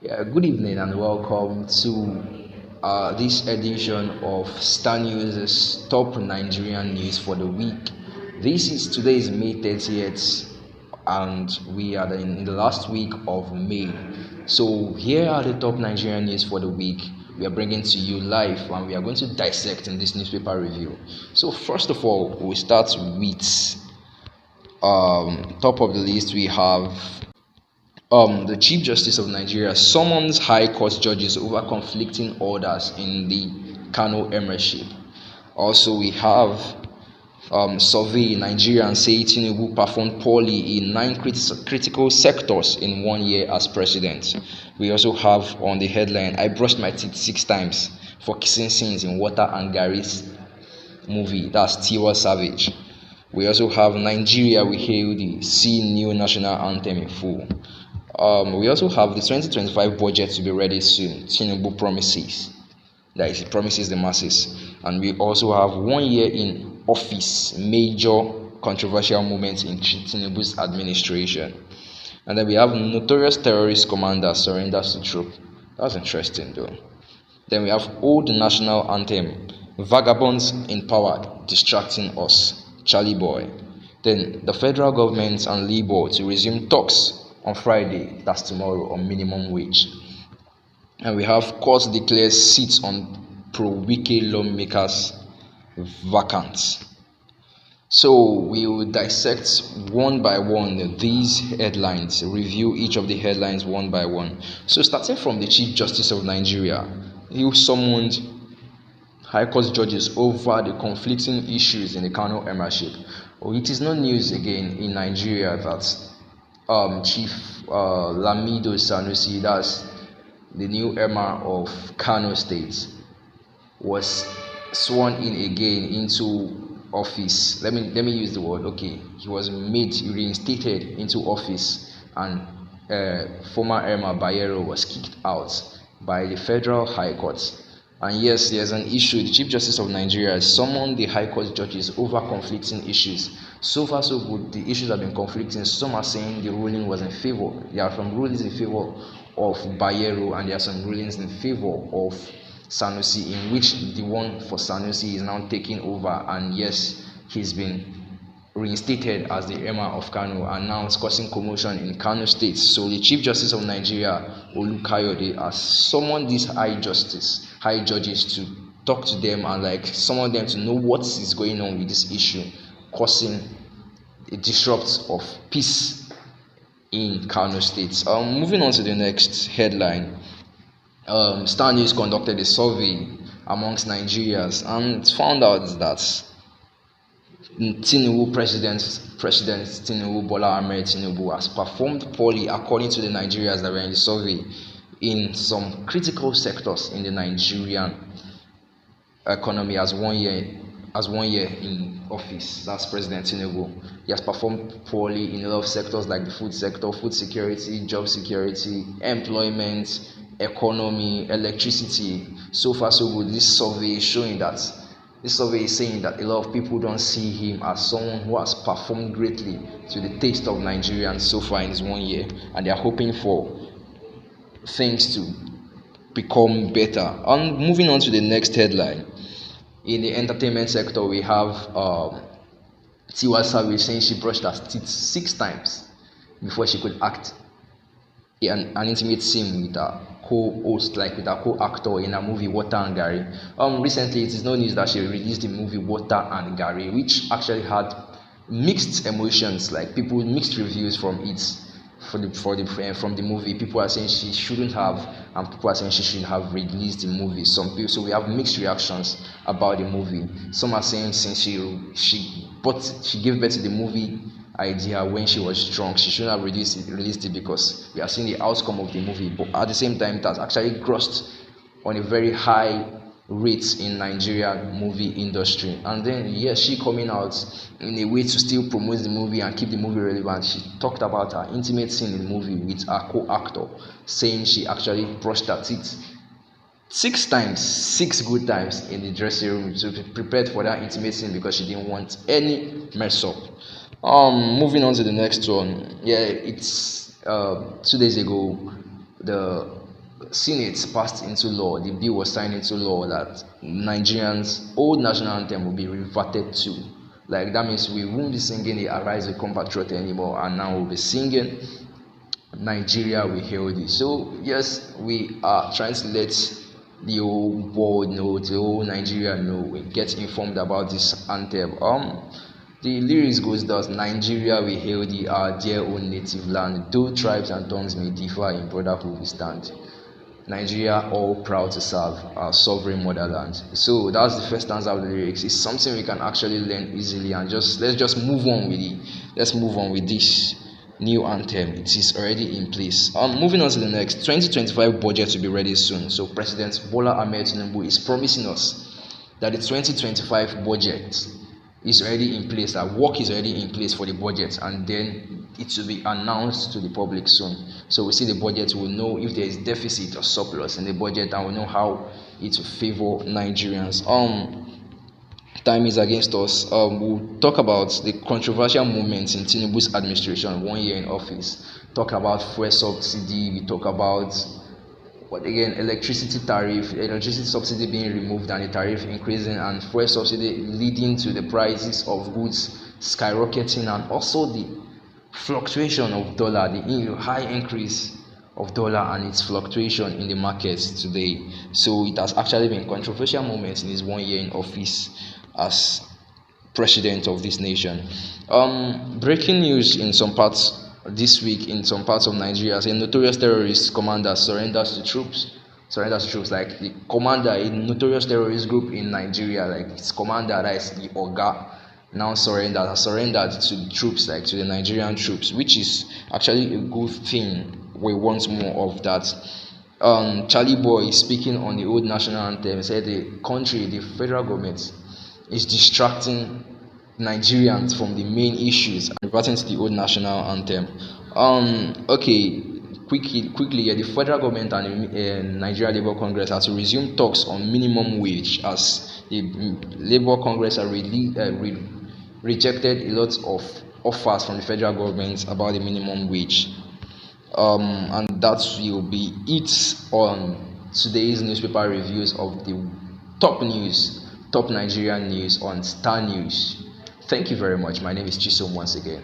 Yeah, good evening and welcome to this edition of Starnews' top Nigerian news for the week. Today is May 30th, and we are in the last week of May. So here are the top Nigerian news for the week. We are bringing to you live, and we are going to dissect in this newspaper review. So first of all, we start with top of the list. We have the Chief Justice of Nigeria summons High Court judges over conflicting orders in the Kano Emirship. Also, we have survey Nigerians say Tinubu performed poorly in 9 critical sectors in 1 year as president. We also have on the headline, I brushed my teeth 6 times for kissing scenes in Water and Gary's movie. That's Tiwa Savage. We also have Nigeria, we hail the see new national anthem in full. We also have the 2025 budget to be ready soon. Tinubu promises. That is, he promises the masses. And we also have 1 year in office, major controversial moments in Tinubu's administration. And then we have notorious terrorist commander surrenders to troop. That's interesting though. Then we have old national anthem, vagabonds in power distracting us, Charlie Boy. Then the federal government and Labour to resume talks on Friday, that's tomorrow, on minimum wage. And we have court declares seats on pro-Wike lawmakers vacant. So we will dissect one by one these headlines, review each of the headlines one by one. So starting from the Chief Justice of Nigeria, he summoned High Court judges over the conflicting issues in the Kano Emirship. It is no news again in Nigeria that Chief Lamido Sanusi, that's the new Emir of Kano State, was sworn in again into office. Let me use the word. Okay, he was reinstated into office, and former Emir Bayero was kicked out by the Federal High Court. And yes, there's an issue. The Chief Justice of Nigeria has summoned the High Court judges over conflicting issues. So far, so good. The issues have been conflicting. Some are saying the ruling was in favor. There are some rulings in favor of Bayero, and there are some rulings in favor of Sanusi, in which the one for Sanusi is now taking over. And yes, he's been reinstated as the Emir of Kano, and now it's causing commotion in Kano State. So the Chief Justice of Nigeria, Olukayode, has summoned these high judges to talk to them and summon them to know what is going on with this issue, causing a disrupt of peace in Kano State. Moving on to the next headline, Star News conducted a survey amongst Nigerians and found out that President Tinubu Bola Ahmed Tinubu has performed poorly according to the Nigerians that were in the survey in some critical sectors in the Nigerian economy as 1 year in office. That's President Tinubu. He has performed poorly in a lot of sectors like the food sector, food security, job security, employment, economy, electricity. So far so good. This survey is saying that a lot of people don't see him as someone who has performed greatly to the taste of Nigerians so far in his 1 year, and they are hoping for things to become better. And moving on to the next headline, in the entertainment sector, we have Tiwa Savage saying she brushed her teeth 6 times before she could act an intimate scene with her co-host, like with her co-actor in a movie Water and Gary. Recently, it is no news that she released the movie Water and Gary, which actually had mixed emotions, like people mixed reviews from it. From the movie, people are saying she shouldn't have, and people are saying she should have released the movie. So we have mixed reactions about the movie. Some are saying since she gave birth to the movie idea when she was drunk, she shouldn't have released it because we are seeing the outcome of the movie. But at the same time, it has actually grossed on a very high rates in Nigerian movie industry. And then she coming out in a way to still promote the movie and keep the movie relevant. She talked about her intimate scene in the movie with her co-actor, saying she actually brushed her teeth 6 times, 6 good times in the dressing room to be prepared for that intimate scene because she didn't want any mess up. Moving on to the next one. It's 2 days ago the Senate passed into law, the bill was signed into law that Nigerians' old national anthem will be reverted to. Like that means we won't be singing the Arise a Compatriot anymore, and now we'll be singing Nigeria we hail thee. So yes, we are trying to let the whole world know, the whole Nigeria know, we get informed about this anthem. The lyrics goes thus: Nigeria we hail thee, our dear own native land. Though tribes and tongues may differ, in brotherhood we stand. Nigeria all proud to serve our sovereign motherland. So that's the first stanza of the lyrics. It's something we can actually learn easily, and let's just move on with it. Let's move on with this new anthem. It is already in place. Moving on to the next, 2025 budget to be ready soon. So President Bola Ahmed Tinubu is promising us that the 2025 budget is already in place, that work is already in place for the budget, and then it will be announced to the public soon. So we see the budget, we'll know if there is deficit or surplus in the budget, and we'll know how it will favor Nigerians. Time is against us. We'll talk about the controversial moments in Tinubu's administration, 1 year in office. Talk about fuel subsidy. We talk about electricity subsidy being removed and the tariff increasing, and fuel subsidy leading to the prices of goods skyrocketing, and also the fluctuation of dollar, the high increase of dollar and its fluctuation in the markets today. So it has actually been controversial moments in his 1 year in office as president of this nation. Breaking news in some parts this week in some parts of Nigeria: a notorious terrorist commander surrenders to troops. Like the commander, a notorious terrorist group in Nigeria, like its commander, that is the Oga, now surrendered to the troops, like to the Nigerian troops, which is actually a good thing. We want more of that. Charlie Boy, speaking on the old national anthem, said the federal government, is distracting Nigerians from the main issues and reverting to the old national anthem. Quickly, the federal government and the Nigeria Labour Congress are to resume talks on minimum wage, as the Labour Congress are rejected a lot of offers from the federal government about the minimum wage. And that will be it on today's newspaper reviews of the top Nigerian news on Star News. Thank you very much. My name is Chisom once again.